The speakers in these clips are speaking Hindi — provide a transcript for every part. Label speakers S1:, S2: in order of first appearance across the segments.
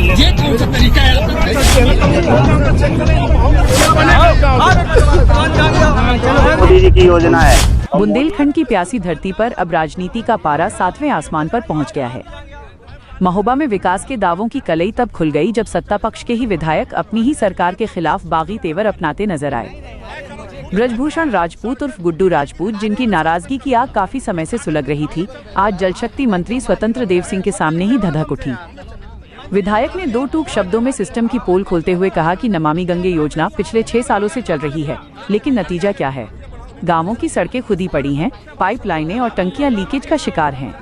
S1: ये कौन सा तरीका है?
S2: मोदी जी की योजना है।
S3: बुंदेलखंड की प्यासी धरती पर अब राजनीति का पारा 7वें आसमान पर पहुंच गया है। महोबा में विकास के दावों की कलई तब खुल गई जब सत्ता पक्ष के ही विधायक अपनी ही सरकार के खिलाफ बागी तेवर अपनाते नजर आए। ब्रजभूषण राजपूत उर्फ गुड्डू राजपूत, जिनकी नाराजगी की आग काफी समय से सुलग रही थी, आज जल शक्ति मंत्री स्वतंत्र देव सिंह के सामने ही धधक उठी। विधायक ने दो टूक शब्दों में सिस्टम की पोल खोलते हुए कहा कि नमामि गंगे योजना पिछले 6 सालों से चल रही है, लेकिन नतीजा क्या है? गांवों की सड़कें खुदी पड़ी हैं, पाइपलाइनें और टंकियां लीकेज का शिकार हैं।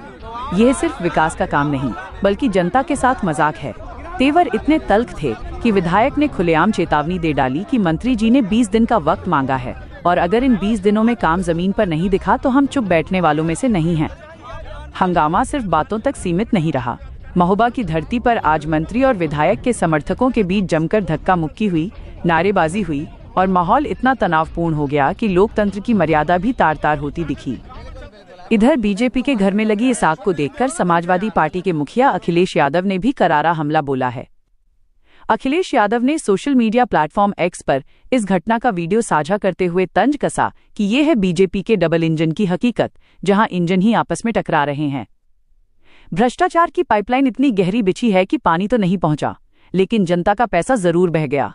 S3: यह सिर्फ विकास का काम नहीं, बल्कि जनता के साथ मजाक है। तेवर इतने तल्ख थे कि विधायक ने खुलेआम चेतावनी दे डाली कि मंत्री जी ने 20 दिन का वक्त मांगा है और अगर इन 20 दिनों में काम जमीन पर नहीं दिखा तो हम चुप बैठने वालों में से नहीं हैं। हंगामा सिर्फ बातों तक सीमित नहीं रहा। महोबा की धरती पर आज मंत्री और विधायक के समर्थकों के बीच जमकर धक्का मुक्की हुई, नारेबाजी हुई और माहौल इतना तनावपूर्ण हो गया कि लोकतंत्र की मर्यादा भी तार तार होती दिखी। इधर बीजेपी के घर में लगी इस आग को देखकर समाजवादी पार्टी के मुखिया अखिलेश यादव ने भी करारा हमला बोला है। अखिलेश यादव ने सोशल मीडिया प्लेटफॉर्म एक्स पर इस घटना का वीडियो साझा करते हुए तंज कसा कि ये है बीजेपी के डबल इंजन की हकीकत, जहां इंजन ही आपस में टकरा रहे हैं। भ्रष्टाचार की पाइपलाइन इतनी गहरी बिछी है कि पानी तो नहीं पहुंचा, लेकिन जनता का पैसा जरूर बह गया।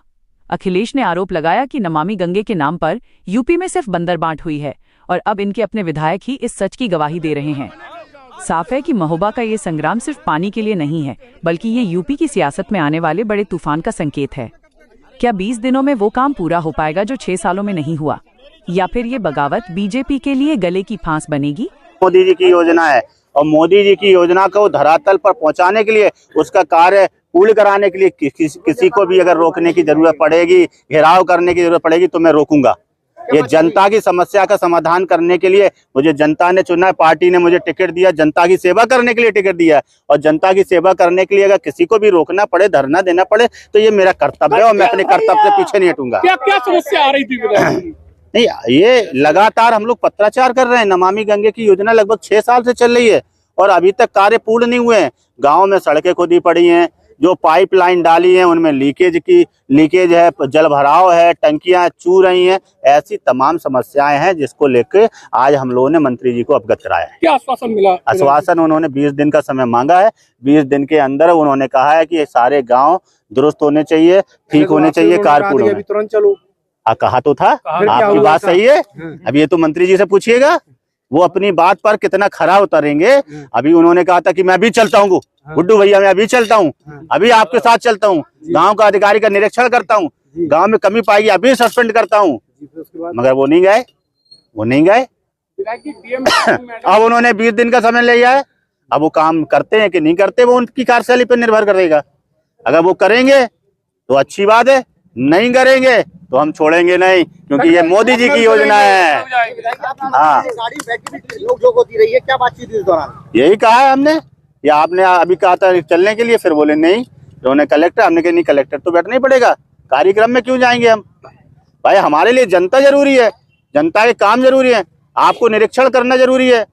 S3: अखिलेश ने आरोप लगाया कि नमामि गंगे के नाम पर यूपी में सिर्फ बंदरबांट हुई है और अब इनके अपने विधायक ही इस सच की गवाही दे रहे हैं। साफ है कि महोबा का ये संग्राम सिर्फ पानी के लिए नहीं है, बल्कि ये यूपी की सियासत में आने वाले बड़े तूफान का संकेत है। क्या 20 दिनों में वो काम पूरा हो पाएगा जो 6 सालों में नहीं हुआ, या फिर ये बगावत बीजेपी के लिए गले की फांस बनेगी?
S2: मोदी जी की योजना है और मोदी जी की योजना को धरातल पर पहुंचाने के लिए, उसका कार्य पूर्ण कराने के लिए किसी को भी अगर रोकने की जरूरत पड़ेगी, घेराव करने की जरूरत पड़ेगी तो मैं रोकूंगा। ये जनता की समस्या का समाधान करने के लिए मुझे जनता ने चुना है, पार्टी ने मुझे टिकट दिया, जनता की सेवा करने के लिए टिकट दिया है और जनता की सेवा करने के लिए अगर किसी को भी रोकना पड़े, धरना देना पड़े तो ये मेरा कर्तव्य है और मैं अपने कर्तव्य से पीछे नहीं हटूंगा।
S1: क्या समस्या आ रही थी?
S2: नहीं, ये लगातार हम लोग पत्राचार कर रहे हैं। नमामि गंगे की योजना लगभग 6 साल से चल रही है और अभी तक कार्य पूर्ण नहीं हुए हैं। गाँव में सड़कें खुदी पड़ी हैं, जो पाइपलाइन डाली है उनमें लीकेज है, जल भराव है, टंकियां चू रही हैं। ऐसी तमाम समस्याएं हैं जिसको लेकर आज हम लोगों ने मंत्री जी को अवगत कराया है।
S1: क्या आश्वासन मिला?
S2: आश्वासन उन्होंने 20 दिन का समय मांगा है। 20 दिन के अंदर उन्होंने कहा है कि ये सारे गांव दुरुस्त होने चाहिए, ठीक होने चाहिए, कारपूर्ण होने।
S1: तुरंत चलो
S2: कहा तो था, आपकी बात सही है। अब ये तो मंत्री जी से पूछिएगा, वो अपनी बात पर कितना खरा उतरेंगे। अभी उन्होंने कहा था कि मैं अभी चलता हूँ गुड्डू भैया, मैं अभी चलता हूँ, अभी आपके साथ चलता हूँ, गांव का अधिकारी का निरीक्षण करता हूँ, गांव में कमी पाएगी अभी सस्पेंड करता हूँ, मगर वो नहीं गए। अब उन्होंने 20 दिन का समय लिया है। अब वो काम करते हैं कि नहीं करते, वो उनकी कार्यशैली पर निर्भर करेगा। अगर वो करेंगे तो अच्छी बात है, नहीं करेंगे तो हम छोड़ेंगे नहीं, क्योंकि ये मोदी जी की योजना है। हाँ,
S4: होती रही है, क्या बातचीत इस दौरान?
S2: यही कहा है हमने, या आपने अभी कहा था चलने के लिए, फिर बोले नहीं, उन्होंने कलेक्टर, हमने कहा नहीं कलेक्टर तो बैठना ही पड़ेगा, कार्यक्रम में क्यों जाएंगे हम? भाई हमारे लिए जनता जरूरी है, जनता के काम जरूरी है, आपको निरीक्षण करना जरूरी है।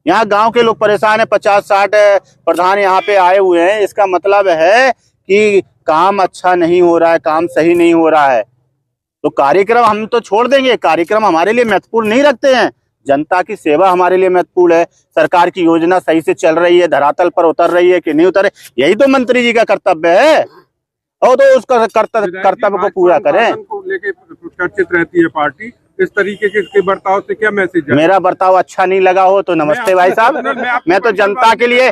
S2: यहाँ गांव के लोग परेशान है, 50-60 प्रधान यहाँ पे आए हुए हैं, इसका मतलब है कि काम अच्छा नहीं हो रहा है, काम सही नहीं हो रहा है। तो कार्यक्रम हम तो छोड़ देंगे, कार्यक्रम हमारे लिए महत्वपूर्ण नहीं रखते हैं। जनता की सेवा हमारे लिए महत्वपूर्ण है। सरकार की योजना सही से चल रही है, धरातल पर उतर रही है कि नहीं उतर, यही तो मंत्री जी का कर्तव्य है और तो उसका कर्तव्य को पूरा करें।
S5: लेके चर्चित रहती है पार्टी, इस तरीके के बर्ताव से क्या मैसेज है?
S2: मेरा बर्ताव अच्छा नहीं लगा हो तो नमस्ते भाई साहब, मैं तो जनता के लिए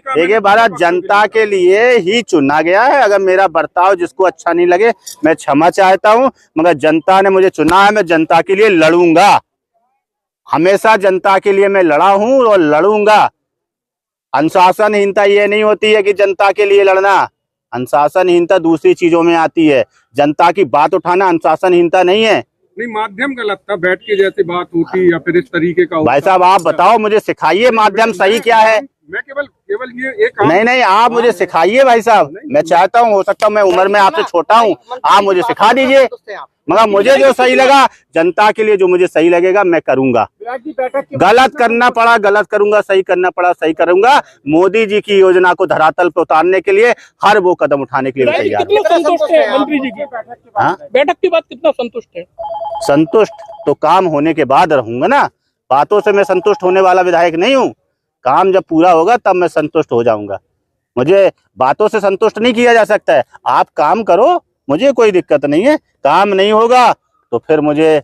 S2: देखिए भारत जनता के लिए ही चुना गया है। अगर मेरा बर्ताव जिसको अच्छा नहीं लगे मैं क्षमा चाहता हूं, मगर जनता ने मुझे चुना है, मैं जनता के लिए लड़ूंगा। हमेशा जनता के लिए मैं लड़ा हूं और लड़ूंगा। अनुशासनहीनता ये नहीं होती है कि जनता के लिए लड़ना, अनुशासनहीनता दूसरी चीजों में आती है। जनता की बात उठाना अनुशासनहीनता नहीं है।
S5: नहीं, माध्यम गलत था, बैठ के जैसे बात होती या फिर इस तरीके का।
S2: भाई साहब आप बताओ, मुझे सिखाइए माध्यम सही क्या है।
S5: मैं केवल ये एक
S2: नहीं, आप मुझे सिखाइए भाई साहब, मैं चाहता हूँ, हो सकता है मैं उम्र में आपसे छोटा हूँ, आप मुझे सिखा दीजिए। मगर मुझे जो सही लगा, जनता के लिए जो मुझे सही लगेगा मैं करूंगा। गलत करना पड़ा गलत करूंगा, सही करना पड़ा सही करूंगा। मोदी जी की योजना को धरातल पर उतारने के लिए हर वो कदम उठाने के लिए तैयार
S1: कितना संतुष्ट है मंत्री जी की बैठक के बाद? कितना संतुष्ट है?
S2: संतुष्ट तो काम होने के बाद रहूंगा ना, बातों से मैं संतुष्ट होने वाला विधायक नहीं हूँ। काम जब पूरा होगा तब मैं संतुष्ट हो जाऊंगा। मुझे बातों से संतुष्ट नहीं किया जा सकता है। आप काम करो, मुझे कोई दिक्कत नहीं है। काम नहीं होगा तो फिर मुझे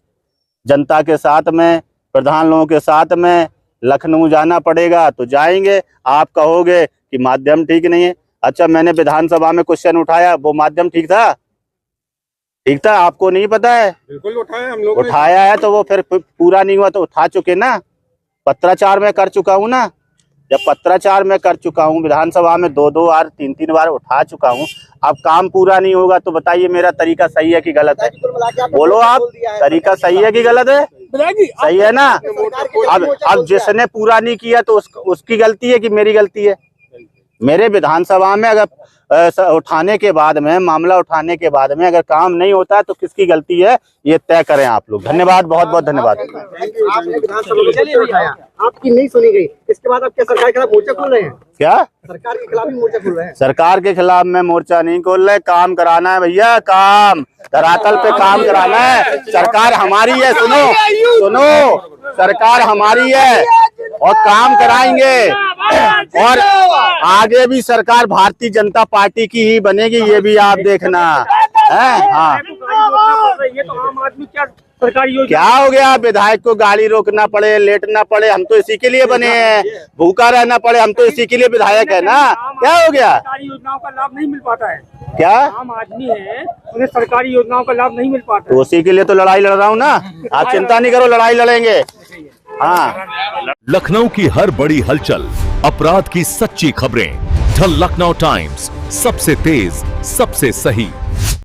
S2: जनता के साथ में, प्रधान लोगों के साथ में लखनऊ जाना पड़ेगा तो जाएंगे। आप कहोगे कि माध्यम ठीक नहीं है। अच्छा, मैंने विधानसभा में क्वेश्चन उठाया, वो माध्यम ठीक था? ठीक था, आपको नहीं पता है?
S5: बिल्कुल उठाया, हम लोग
S2: उठाया है तो वो फिर पूरा नहीं हुआ तो उठा चुके ना। पत्राचार में कर चुका हूँ ना। जब पत्राचार में कर चुका हूँ, विधानसभा में 2-2 बार 3-3 बार उठा चुका हूँ। अब काम पूरा नहीं होगा तो बताइए मेरा तरीका सही है कि गलत है? बोलो आप, तरीका सही है कि गलत है? सही है ना। अब जिसने पूरा नहीं किया तो उसकी गलती है कि मेरी गलती है? मेरे विधानसभा में अगर उठाने के बाद में, मामला उठाने के बाद में अगर काम नहीं होता है तो किसकी गलती है, ये तय करें आप लोग। धन्यवाद, बहुत बहुत धन्यवाद।
S4: आपने विधानसभा में क्वेश्चन उठाया, आपकी नहीं सुनी गई, इसके बाद आप क्या सरकार के खिलाफ मोर्चा खोल रहे हैं?
S2: क्या
S4: सरकार के खिलाफ ही मोर्चा खोल रहे हैं?
S2: सरकार के खिलाफ में मोर्चा नहीं खोल रहे, काम कराना है भैया, काम धरातल पे काम कराना है। सरकार हमारी है, सुनो सुनो, सरकार हमारी है और काम कराएंगे। और आगे भी सरकार भारतीय जनता पार्टी की ही बनेगी, ये भी आप देखना है। हाँ,
S4: ये तो आम आदमी क्या सरकारी योजना,
S2: क्या हो गया? विधायक को गाड़ी रोकना पड़े, लेटना पड़े, हम तो इसी के लिए बने हैं। भूखा रहना पड़े, हम तो इसी के लिए विधायक है ना। क्या हो गया?
S4: सरकारी योजनाओं का लाभ नहीं मिल पाता है।
S2: क्या
S4: आम आदमी है, उन्हें सरकारी योजनाओं का लाभ नहीं मिल पाता
S2: तो उसी के लिए तो लड़ाई लड़ रहा हूँ ना। आप चिंता नहीं करो, लड़ाई लड़ेंगे। हाँ,
S6: लखनऊ की हर बड़ी हलचल, अपराध की सच्ची खबरें, द लखनऊ टाइम्स, सबसे तेज, सबसे सही।